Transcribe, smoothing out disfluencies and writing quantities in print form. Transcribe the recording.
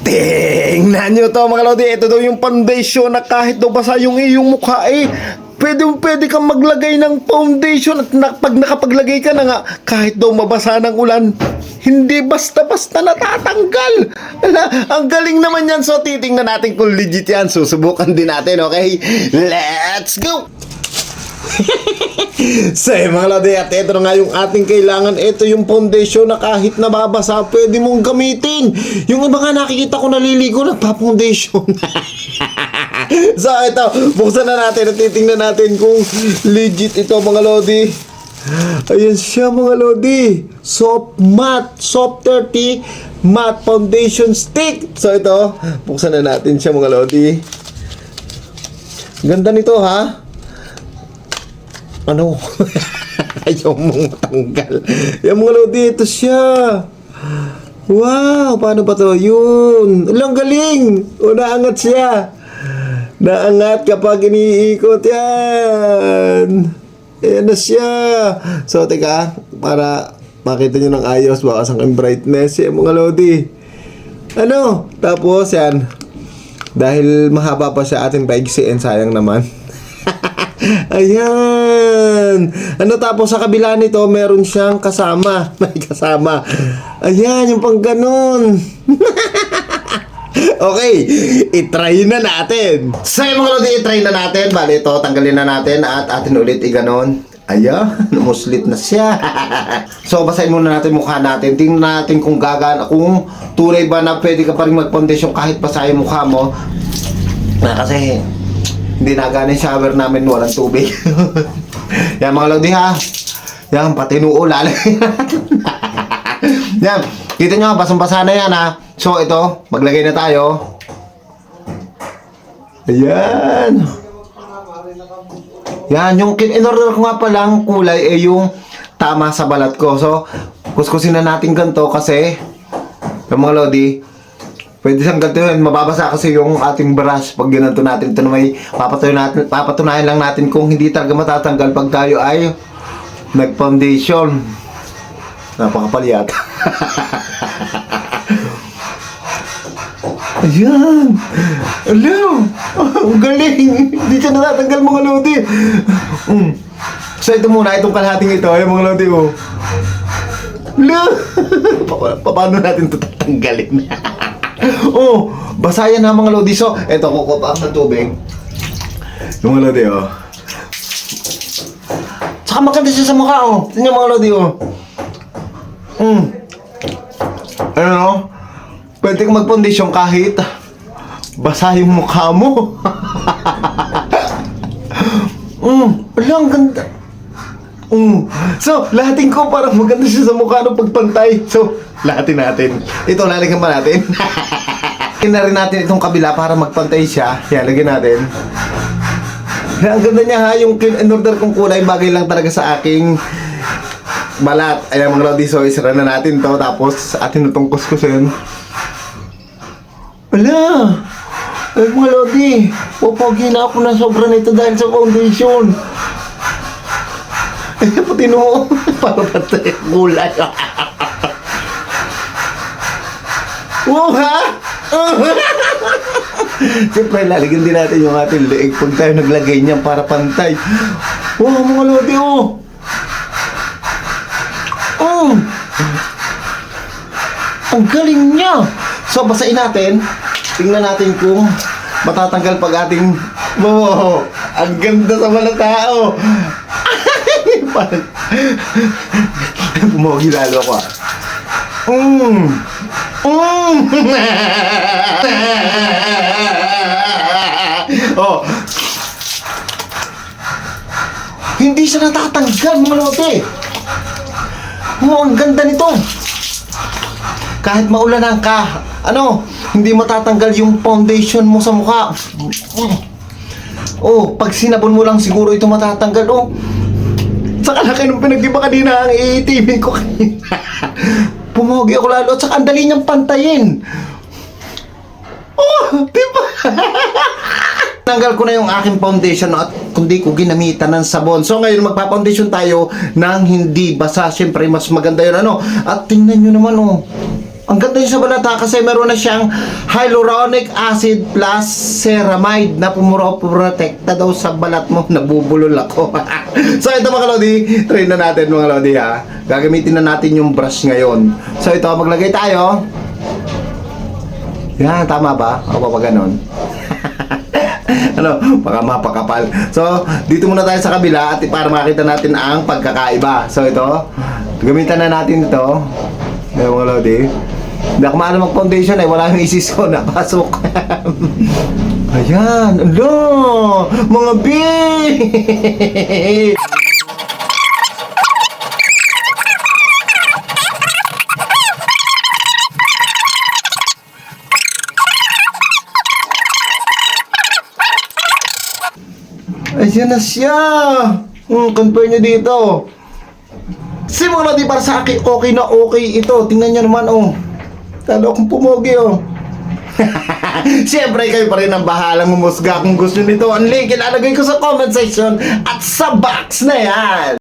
Tingnan nyo to mga lodi. Ito daw yung foundation na kahit daw basa yung iyong mukha pwede kang maglagay ng foundation at pag nakapaglagay ka na nga, kahit daw mabasa ng ulan, hindi basta-basta natatanggal. Ang galing naman yan. So titingnan natin kung legit yan. Susubukan din natin, okay? Let's go! So mga lodi, at ito na nga yung ating kailangan. Ito yung foundation na kahit nababasa pwede mong gamitin. Yung iba nga nakikita ko naliligo nagpa-foundation. So ito, buksan na natin at titingnan natin kung legit ito mga lodi. Ayan siya mga lodi, Soft 30 Matte Foundation Stick. So ito, buksan na natin siya mga lodi. Ganda nito ha. Ano? Ayaw mong tanggal. Yan mga lodi, ito siya. Wow, paano ba to? Yun. Alang galing. O, naangat siya. Naangat kapag iniikot yan. Ayan na siya. So, teka, para makita nyo ng ayos, bakas ang brightness. Yan mga lodi. Ano? Tapos, yan. Dahil mahaba pa siya ating paigsiin, sayang naman. Ayan. Ano, tapos sa kabila nito meron siyang kasama. May kasama. Ayan, yung pang ganun. Okay, itry na natin. So yung mga lodi, itry na natin. Bali ito, tanggalin na natin at atin ulit iganon. Ayan, muslit na siya. So basahin muna natin mukha natin. Tingnan natin kung gagana, kung tunay ba na pwede ka pa rin mag-foundation kahit basahin mukha mo. Kasi hindi nagana yung shower namin, walang tubig. Yan mga lodi ha. Yan, pati noo lalagyan. Yan, kita nyo, basang-basa na yan ha. So ito, maglagay na tayo. Ayan. Yan, yung in-order ko nga palang kulay yung tama sa balat ko. So, kuskusin na natin ganito kasi yung mga lodi, pwede siyang ganito yun. Mababasa kasi yung ating brush pag ginanto natin. Ito na may papatunayan lang natin kung hindi talaga matatanggal pag tayo ay nag-foundation. Napakapaliat. Ayan. Alam. Ang galing. Hindi siya natatanggal mga lodi. So ito muna, itong kalahating ito. Ayan mga lodi ko. Alam. Paano natin ito tatanggalin? Oh, basa yan ha mga lodi. So, eto, kukupa sa tubig. Yung mga lodi, oh. Tsaka maganda siya sa mukha, oh. Tignan mga lodi, oh. Ano, no? Pwede kang mag-foundation kahit basa yung mukha mo. Wala, ang ganda. So, lahatin ko parang maganda siya sa mukha ng pagpantay. So, lahatin natin. Ito, lalagyan pa natin. Lagyan na rin natin itong kabila para magpantay siya. Yan, lagyan natin. Ang ganda niya ha, yung in-order kong kulay, bagay lang talaga sa aking balat. Ayan mga lodi, so isara na natin to. Tapos, atin itong kuskusin. Wala! Ay mga lodi, pupogi na ako na sobra nito dahil sa foundation. Eh, pati noo. Para patay ang kulay. Wow, ha? Siyempre, lalagyan din natin yung ating leeg pag tayo naglagay niyan para pantay. Wow, mga lodi, oh. Ang galing niya. So, basahin natin. Tingnan natin kung matatanggal pag ating... Wow, ang ganda sa mga tao. Parang... Pumogi lalo ako, Oh. Hindi siya natatanggal, mga lote. Oh, ang ganda nito. Kahit maulanan ka, hindi matatanggal yung foundation mo sa mukha. Oh, pag sinabon mo lang siguro ito matatanggal. Oh, saka laki nung pinag-iba kanina ang iitibin ko kanina. Pumogi ako lalo at saka ang dali niyang pantayin. Oh, diba? Tanggal ko na yung aking foundation at kundi ko ginamitan ng sabon. So ngayon magpa-foundation tayo nang hindi basa. Siyempre mas maganda yun At tingnan nyo naman Ang ganda niya sa balata kasi meron na siyang hyaluronic acid plus ceramide na pumroprotekta daw sa balat mo. Nabubulol ako. So ito mga Lodi, try na natin mga Lodi ha. Gagamitin na natin yung brush ngayon. So ito, maglagay tayo. Yan, tama ba? O pa ganon? Ano, baka mapakapal. So, dito muna tayo sa kabila at para makita natin ang pagkakaiba. So ito, gamitan na natin ito. Ayan mga Lodi. Hindi ako maano mag-foundation eh. Wala yung isis ko. Napasok. Ayan. Alo! Mga B! Ayan na siya. Compare nyo dito. Simula di para sa akin, okay na okay ito. Tingnan nyo naman, oh. Talo akong pumogi, oh. Siyempre, kayo pa rin ang bahalang humusga kung gusto nito. Ang link, ilalagay ko sa comment section at sa box na yan.